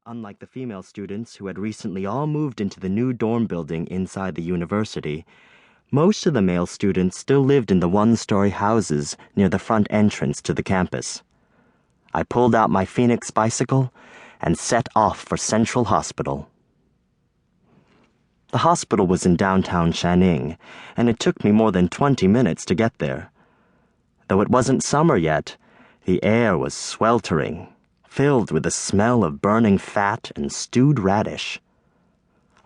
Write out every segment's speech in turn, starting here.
Unlike the female students who had recently all moved into the new dorm building inside the university, most of the male students still lived in the one-story houses near the front entrance to the campus. I pulled out my Phoenix bicycle and set off for Central Hospital. The hospital was in downtown Shanning, and it took me more than 20 minutes to get there. Though it wasn't summer yet, the air was sweltering, filled with the smell of burning fat and stewed radish.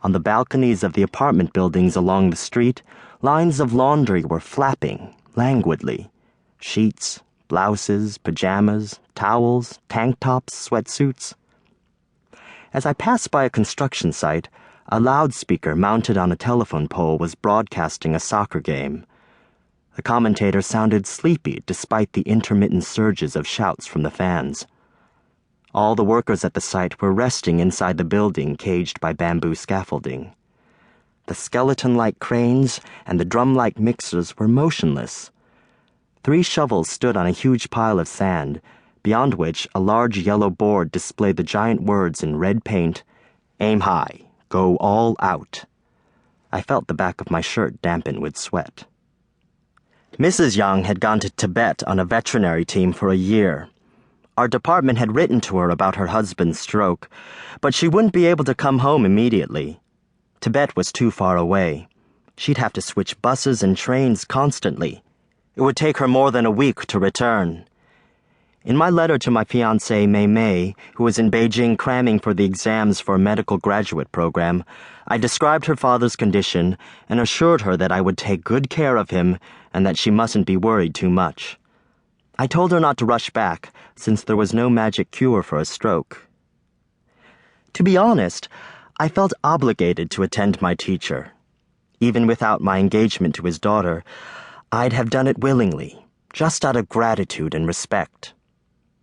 On the balconies of the apartment buildings along the street, lines of laundry were flapping languidly. Sheets, blouses, pajamas, towels, tank tops, sweatsuits. As I passed by a construction site, a loudspeaker mounted on a telephone pole was broadcasting a soccer game. The commentator sounded sleepy despite the intermittent surges of shouts from the fans. All the workers at the site were resting inside the building caged by bamboo scaffolding. The skeleton-like cranes and the drum-like mixers were motionless. 3 shovels stood on a huge pile of sand, beyond which a large yellow board displayed the giant words in red paint, "Aim high, go all out." I felt the back of my shirt dampen with sweat. Mrs. Young had gone to Tibet on a veterinary team for a year. Our department had written to her about her husband's stroke, but she wouldn't be able to come home immediately. Tibet was too far away. She'd have to switch buses and trains constantly. It would take her more than a week to return. In my letter to my fiancée, Mei Mei, who was in Beijing cramming for the exams for a medical graduate program, I described her father's condition and assured her that I would take good care of him and that she mustn't be worried too much. I told her not to rush back, since there was no magic cure for a stroke. To be honest, I felt obligated to attend my teacher. Even without my engagement to his daughter, I'd have done it willingly, just out of gratitude and respect.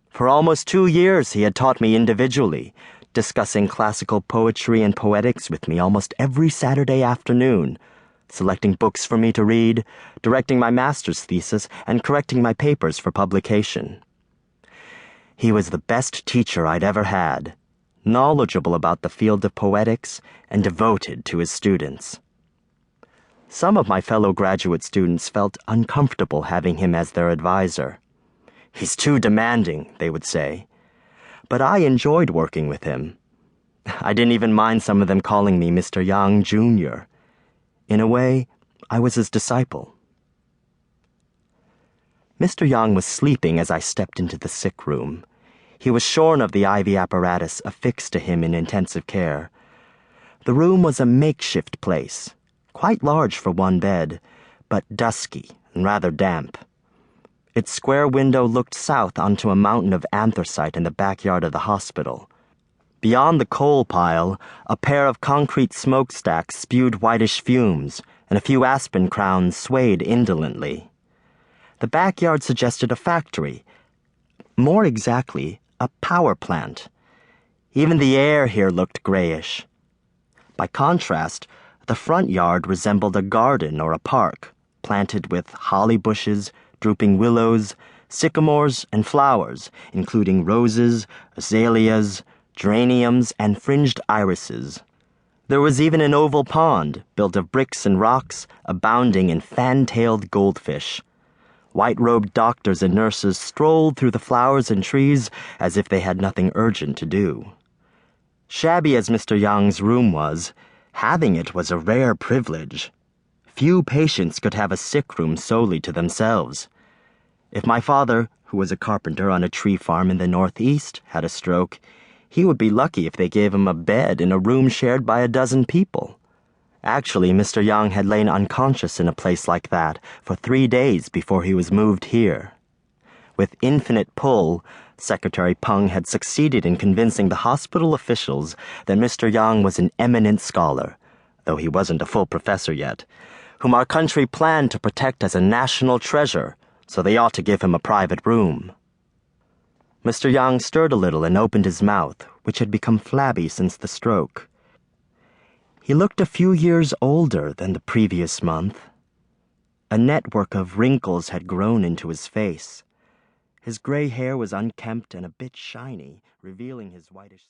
For almost 2 years he had taught me individually, discussing classical poetry and poetics with me almost every Saturday afternoon, selecting books for me to read, directing my master's thesis, and correcting my papers for publication. He was the best teacher I'd ever had, knowledgeable about the field of poetics and devoted to his students. Some of my fellow graduate students felt uncomfortable having him as their advisor. "He's too demanding," they would say. But I enjoyed working with him. I didn't even mind some of them calling me Mr. Yang Jr. In a way, I was his disciple. Mr. Yang was sleeping as I stepped into the sick room. He was shorn of the IV apparatus affixed to him in intensive care. The room was a makeshift place, quite large for one bed, but dusky and rather damp. Its square window looked south onto a mountain of anthracite in the backyard of the hospital. Beyond the coal pile, a pair of concrete smokestacks spewed whitish fumes, and a few aspen crowns swayed indolently. The backyard suggested a factory. More exactly, a power plant. Even the air here looked grayish. By contrast, the front yard resembled a garden or a park, planted with holly bushes, drooping willows, sycamores, and flowers, including roses, azaleas, geraniums, and fringed irises. There was even an oval pond, built of bricks and rocks, abounding in fan-tailed goldfish. White-robed doctors and nurses strolled through the flowers and trees as if they had nothing urgent to do. Shabby as Mr. Yang's room was, having it was a rare privilege. Few patients could have a sick room solely to themselves. If my father, who was a carpenter on a tree farm in the Northeast, had a stroke, he would be lucky if they gave him a bed in a room shared by a dozen people. Actually, Mr. Yang had lain unconscious in a place like that for 3 days before he was moved here. With infinite pull, Secretary Peng had succeeded in convincing the hospital officials that Mr. Yang was an eminent scholar, though he wasn't a full professor yet, whom our country planned to protect as a national treasure, so they ought to give him a private room. Mr. Yang stirred a little and opened his mouth, which had become flabby since the stroke. He looked a few years older than the previous month. A network of wrinkles had grown into his face. His gray hair was unkempt and a bit shiny, revealing his whitish